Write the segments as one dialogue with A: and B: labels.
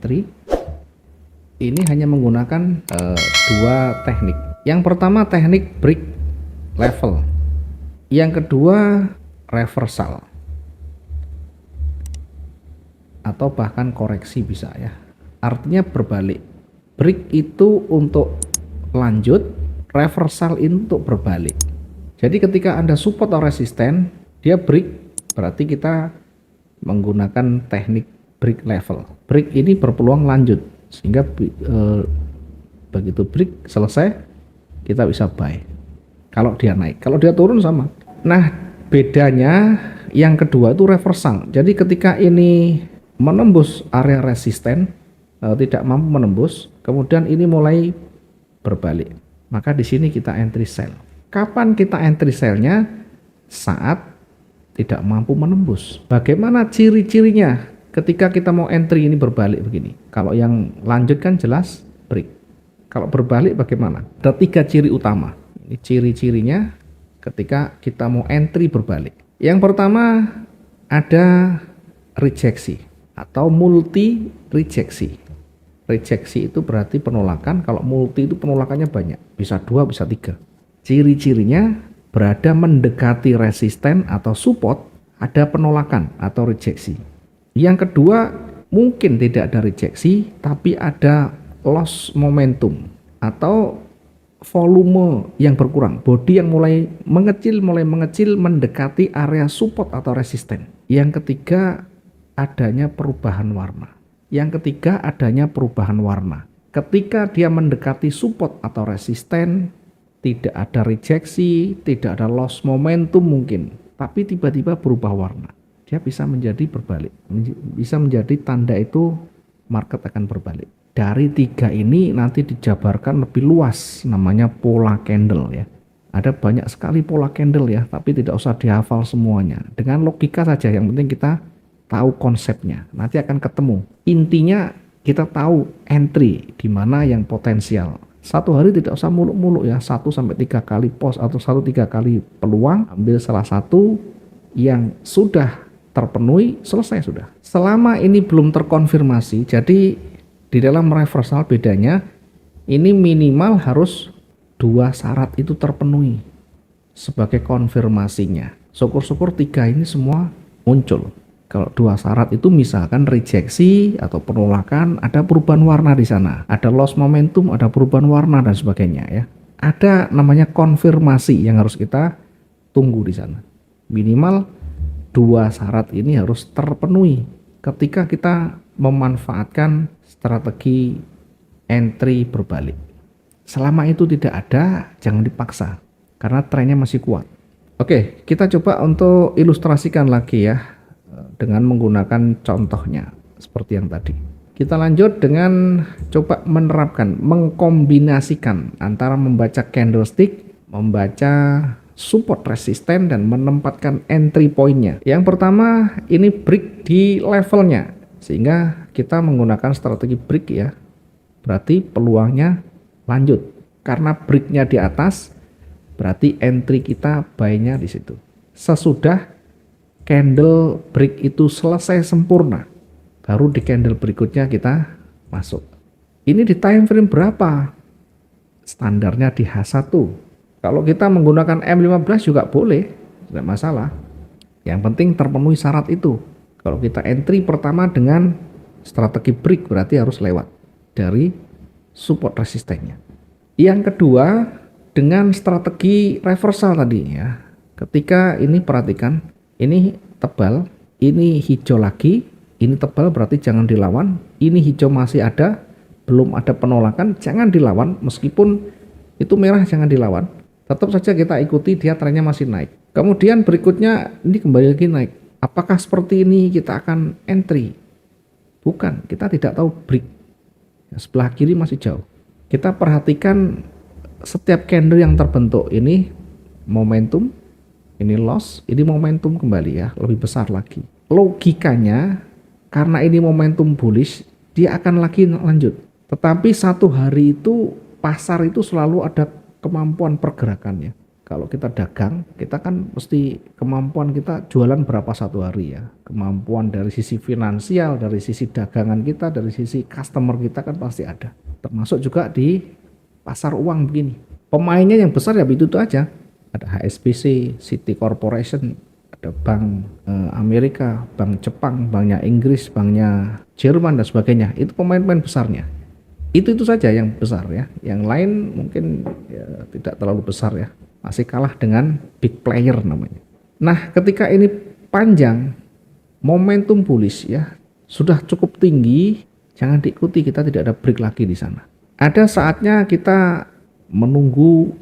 A: entry. Ini hanya menggunakan dua teknik. Yang pertama teknik break level, yang kedua reversal atau bahkan koreksi bisa ya. Artinya berbalik. Break itu untuk lanjut, reversal itu untuk berbalik. Jadi ketika Anda support atau resisten, dia break, berarti kita menggunakan teknik break level. Break ini berpeluang lanjut, sehingga begitu break selesai kita bisa buy kalau dia naik. Kalau dia turun sama. Nah, bedanya yang kedua itu reversal. Jadi ketika ini menembus area resisten, tidak mampu menembus, kemudian ini mulai berbalik, maka di sini kita entry sell. Kapan kita entry sell-nya? Saat tidak mampu menembus. Bagaimana ciri-cirinya ketika kita mau entry ini berbalik begini? Kalau yang lanjut kan jelas break. Kalau berbalik bagaimana? Ada 3 ciri utama. Ini ciri-cirinya ketika kita mau entry berbalik. Yang pertama ada rejeksi atau multi rejeksi. Rejeksi itu berarti penolakan, kalau multi itu penolakannya banyak, bisa 2, bisa 3. Ciri-cirinya berada mendekati resisten atau support, ada penolakan atau rejeksi. Yang kedua, mungkin tidak ada rejeksi, tapi ada loss momentum atau volume yang berkurang, body yang mulai mengecil mendekati area support atau resisten. Yang ketiga, adanya perubahan warna. Yang ketiga, adanya perubahan warna. Ketika dia mendekati support atau resisten, tidak ada rejeksi, tidak ada loss momentum mungkin, tapi tiba-tiba berubah warna. Dia bisa menjadi berbalik, bisa menjadi tanda itu market akan berbalik. Dari 3 ini nanti dijabarkan lebih luas, namanya pola candle ya. Ada banyak sekali pola candle ya, tapi tidak usah dihafal semuanya. Dengan logika saja, yang penting kita tahu konsepnya, nanti akan ketemu. Intinya kita tahu entry di mana yang potensial. Satu hari tidak usah muluk-muluk ya, 1-3 kali pos atau 1-3 kali peluang, ambil salah satu yang sudah terpenuhi, selesai sudah. Selama ini belum terkonfirmasi, jadi di dalam reversal bedanya, ini minimal harus 2 syarat itu terpenuhi sebagai konfirmasinya. Syukur-syukur 3 ini semua muncul. Kalau 2 syarat itu misalkan rejeksi atau penolakan, ada perubahan warna di sana, ada loss momentum, ada perubahan warna dan sebagainya ya. Ada namanya konfirmasi yang harus kita tunggu di sana. Minimal 2 syarat ini harus terpenuhi ketika kita memanfaatkan strategi entry berbalik. Selama itu tidak ada, jangan dipaksa karena trennya masih kuat. Oke, kita coba untuk ilustrasikan lagi ya, dengan menggunakan contohnya seperti yang tadi. Kita lanjut dengan coba menerapkan, mengkombinasikan antara membaca candlestick, membaca support resisten dan menempatkan entry pointnya. Yang pertama ini break di levelnya, sehingga kita menggunakan strategi break ya. Berarti peluangnya lanjut. Karena breaknya di atas, berarti entry kita buy-nya di situ. Sesudah candle break itu selesai sempurna, baru di candle berikutnya kita masuk. Ini di time frame berapa? Standarnya di H1. Kalau kita menggunakan M15 juga boleh, tidak masalah. Yang penting terpenuhi syarat itu. Kalau kita entry pertama dengan strategi break, berarti harus lewat dari support resistennya. Yang kedua dengan strategi reversal tadi ya. Ketika ini perhatikan, ini tebal, ini hijau lagi, ini tebal berarti jangan dilawan, ini hijau masih ada, belum ada penolakan, jangan dilawan, meskipun itu merah jangan dilawan, tetap saja kita ikuti, dia trennya masih naik. Kemudian berikutnya ini kembali lagi naik. Apakah seperti ini kita akan entry? Bukan, kita tidak tahu break. Sebelah kiri masih jauh. Kita perhatikan setiap candle yang terbentuk ini momentum, ini loss, ini momentum kembali ya, lebih besar lagi. Logikanya karena ini momentum bullish, dia akan lagi lanjut. Tetapi satu hari itu pasar itu selalu ada kemampuan pergerakannya. Kalau kita dagang, kita kan mesti kemampuan kita jualan berapa satu hari ya. Kemampuan dari sisi finansial, dari sisi dagangan kita, dari sisi customer kita kan pasti ada. Termasuk juga di pasar uang begini. Pemainnya yang besar ya itu aja. Ada HSBC, City Corporation, ada Bank Amerika, Bank Jepang, banknya Inggris, banknya Jerman dan sebagainya. Itu pemain-pemain besarnya. Itu saja yang besar ya. Yang lain mungkin ya, tidak terlalu besar ya. Masih kalah dengan big player namanya. Nah, ketika ini panjang, momentum bullish ya sudah cukup tinggi, jangan diikuti, kita tidak ada break lagi di sana. Ada saatnya kita menunggu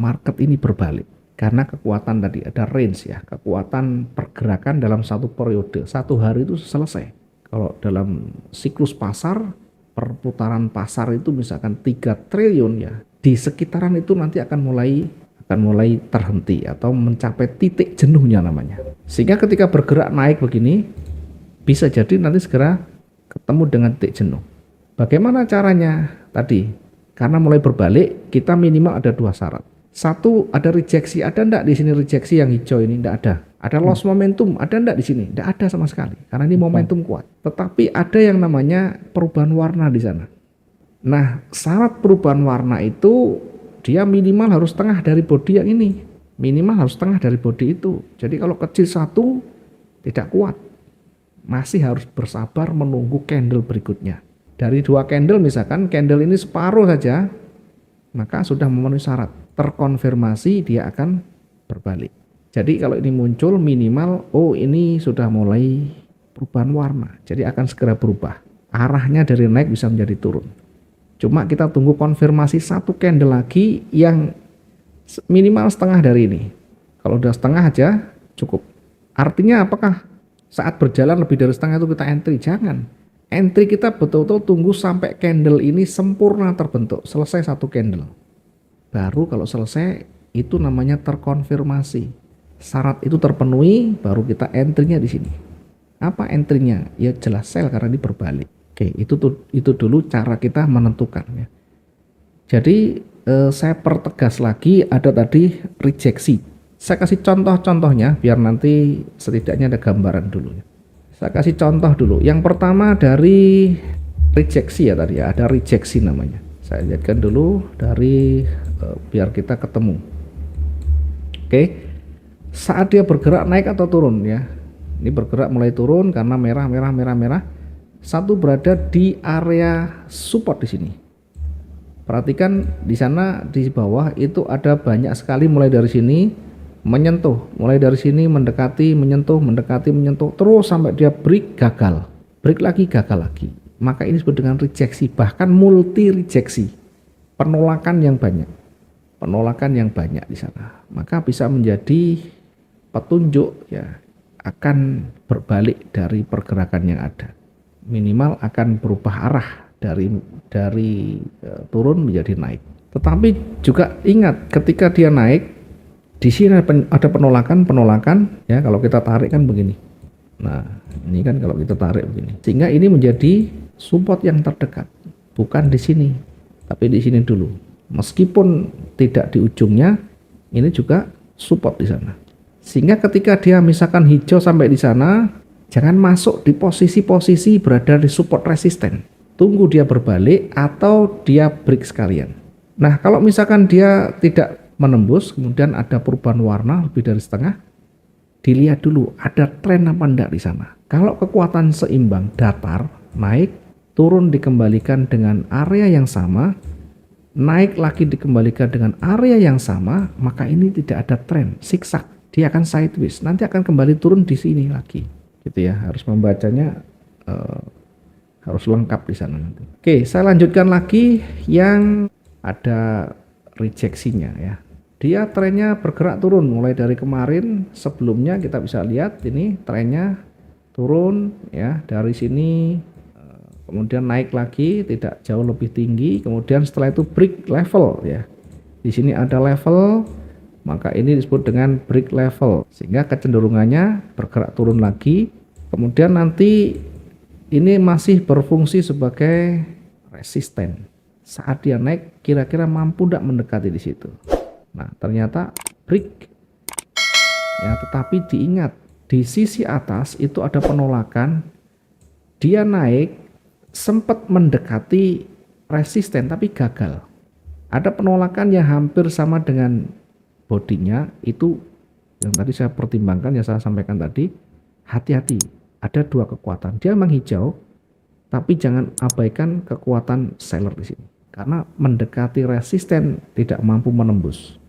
A: market ini berbalik karena kekuatan tadi ada range ya, kekuatan pergerakan dalam satu periode. Satu hari itu selesai. Kalau dalam siklus pasar, perputaran pasar itu misalkan 3 triliun ya, di sekitaran itu nanti akan mulai terhenti atau mencapai titik jenuhnya namanya. Sehingga ketika bergerak naik begini, bisa jadi nanti segera ketemu dengan titik jenuh. Bagaimana caranya? Tadi, karena mulai berbalik, kita minimal ada 2 syarat. Satu, ada rejeksi. Ada enggak di sini rejeksi yang hijau ini? Enggak ada. Ada loss momentum. Ada enggak di sini? Enggak ada sama sekali. Karena ini momentum kuat. Tetapi ada yang namanya perubahan warna di sana. Nah, syarat perubahan warna itu dia minimal harus setengah dari body yang ini. Minimal harus setengah dari body itu. Jadi kalau kecil satu, tidak kuat. Masih harus bersabar menunggu candle berikutnya. Dari 2 candle misalkan, candle ini separuh saja, maka sudah memenuhi syarat. Terkonfirmasi dia akan berbalik. Jadi kalau ini muncul minimal, oh ini sudah mulai perubahan warna. Jadi akan segera berubah. Arahnya dari naik bisa menjadi turun. Cuma kita tunggu konfirmasi 1 candle lagi yang minimal setengah dari ini. Kalau udah setengah aja cukup. Artinya apakah saat berjalan lebih dari setengah itu kita entry? Jangan. Entry kita betul-betul tunggu sampai candle ini sempurna terbentuk. Selesai 1 candle. Baru kalau selesai itu namanya terkonfirmasi. Syarat itu terpenuhi baru kita entry-nya di sini. Apa entry-nya? Ya jelas sell karena ini berbalik. Oke, itu dulu cara kita menentukan ya. Jadi saya pertegas lagi, ada tadi rejeksi. Saya kasih contoh-contohnya biar nanti setidaknya ada gambaran dulu ya. Saya kasih contoh dulu. Yang pertama dari rejeksi ya tadi ya, ada rejeksi namanya. Saya lihatkan dulu dari biar kita ketemu. Oke. Saat dia bergerak naik atau turun ya. Ini bergerak mulai turun karena merah. Satu berada di area support di sini. Perhatikan di sana di bawah itu ada banyak sekali mulai dari sini menyentuh, mulai dari sini mendekati, menyentuh, terus sampai dia break gagal. Break lagi gagal lagi. Maka ini disebut dengan rejeksi, bahkan multi rejeksi. Penolakan yang banyak. Penolakan yang banyak di sana. Maka bisa menjadi petunjuk ya akan berbalik dari pergerakan yang ada. Minimal akan berubah arah dari turun menjadi naik. Tetapi juga ingat ketika dia naik di sini ada penolakan ya, kalau kita tarik kan begini. Nah, ini kan kalau kita tarik begini. Sehingga ini menjadi support yang terdekat. Bukan di sini, tapi di sini dulu. Meskipun tidak di ujungnya, ini juga support di sana. Sehingga ketika dia misalkan hijau sampai di sana, jangan masuk di posisi-posisi berada di support resisten. Tunggu dia berbalik atau dia break sekalian. Nah, kalau misalkan dia tidak menembus, kemudian ada perubahan warna lebih dari setengah, dilihat dulu ada tren apa enggak di sana. Kalau kekuatan seimbang datar, naik, turun dikembalikan dengan area yang sama, naik lagi dikembalikan dengan area yang sama, maka ini tidak ada tren, zigzag. Dia akan sideways, nanti akan kembali turun di sini lagi. Gitu ya, harus membacanya harus lengkap di sana nanti. Oke, saya lanjutkan lagi yang ada rejeksinya ya. Dia trennya bergerak turun mulai dari kemarin. Sebelumnya kita bisa lihat ini trennya turun ya dari sini, kemudian naik lagi tidak jauh lebih tinggi, kemudian setelah itu break level ya. Di sini ada level, maka ini disebut dengan break level sehingga kecenderungannya bergerak turun lagi. Kemudian nanti ini masih berfungsi sebagai resisten. Saat dia naik kira-kira mampu tidak mendekati di situ. Nah, ternyata break ya, tetapi diingat di sisi atas itu ada penolakan, dia naik sempat mendekati resisten tapi gagal. Ada penolakan yang hampir sama dengan bodinya, itu yang tadi saya pertimbangkan, yang saya sampaikan tadi. Hati-hati, ada dua kekuatan, dia menghijau, tapi jangan abaikan kekuatan seller di sini karena mendekati resisten, tidak mampu menembus.